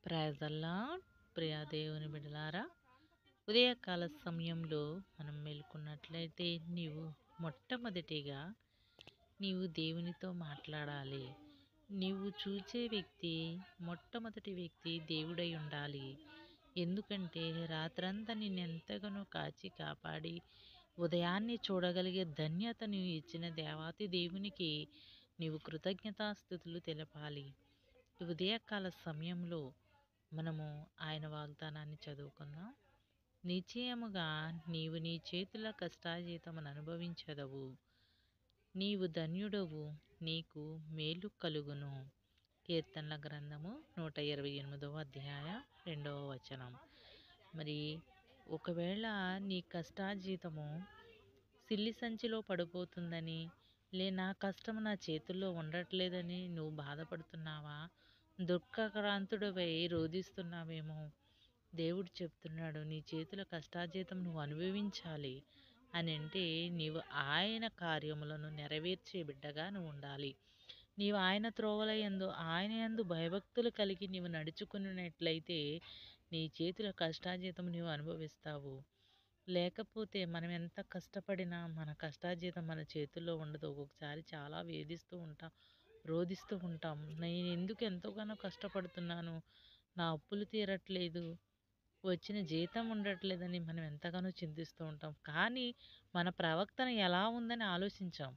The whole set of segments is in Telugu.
Praise the lord. ప్రియ దేవుని బిడ్డలారా, ఉదయకాల సమయంలో మనం మేలుకున్నట్లయితే మొట్టమొదటిగా నీవు దేవునితో మాట్లాడాలి. నీవు చూచే వ్యక్తి, మొట్టమొదటి వ్యక్తి దేవుడై ఉండాలి. ఎందుకంటే రాత్రంతా నిన్నెంతగానో కాచి కాపాడి ఉదయాన్నే చూడగలిగే ధన్యతను ఇచ్చిన దేవాతి దేవునికి నీవు కృతజ్ఞతాస్థుతులు తెలపాలి. ఉదయకాల సమయంలో మనము ఆయన వాగ్దానాన్ని చదువుకుందాం. నిశ్చయముగా నీవు నీ చేతుల కష్టాజీతమును అనుభవించదవు, నీవు ధన్యుడవు, నీకు మేలు కలుగును. కీర్తనల గ్రంథము 128వ అధ్యాయం 2వ వచనం. మరి ఒకవేళ నీ కష్టాజీతము సిల్లి సంచిలో పడిపోతుందని, నా కష్టం నా చేతుల్లో ఉండట్లేదని నువ్వు బాధపడుతున్నావా? దుఃఖక్రాంతుడివై రోధిస్తున్నావేమో. దేవుడు చెప్తున్నాడు, నీ చేతుల కష్టాజీతం నువ్వు అనుభవించాలి అని అంటే నీవు ఆయన కార్యములను నెరవేర్చే బిడ్డగా నువ్వు ఉండాలి. నీవు ఆయన త్రోవల యందు, ఆయన యందు భయభక్తులు కలిగి నీవు నడుచుకున్నట్లయితే నీ చేతుల కష్టాజీతం నీవు అనుభవిస్తావు. లేకపోతే మనం ఎంత కష్టపడినా మన కష్టాజీతం మన చేతుల్లో ఉండదు. ఒక్కొక్కసారి చాలా వేధిస్తూ ఉంటాం, రోధిస్తూ ఉంటాం. నేను ఎందుకు ఎంతగానో కష్టపడుతున్నాను, నా అప్పులు తీరట్లేదు, వచ్చిన జీతం ఉండట్లేదని మనం ఎంతగానో చింతిస్తూ ఉంటాం. కానీ మన ప్రవర్తన ఎలా ఉందని ఆలోచించాం.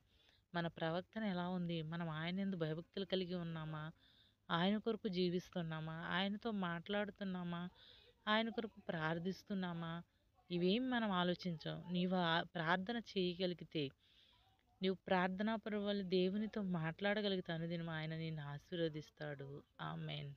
మన ప్రవర్తన ఎలా ఉంది? మనం ఆయన యందు భయభక్తులు కలిగి ఉన్నామా? ఆయన కొరకు జీవిస్తున్నామా? ఆయనతో మాట్లాడుతున్నామా? ఆయన కొరకు ప్రార్థిస్తున్నామా? ఇవేం మనం ఆలోచించాం. నీవు ప్రార్థన చేయగలిగితే, నీవు ప్రార్థనా పరువలు దేవునితో మాట్లాడగలిగితే అనుదినం ఆయన నిన్ను ఆశీర్వదిస్తాడు. ఆమెన్.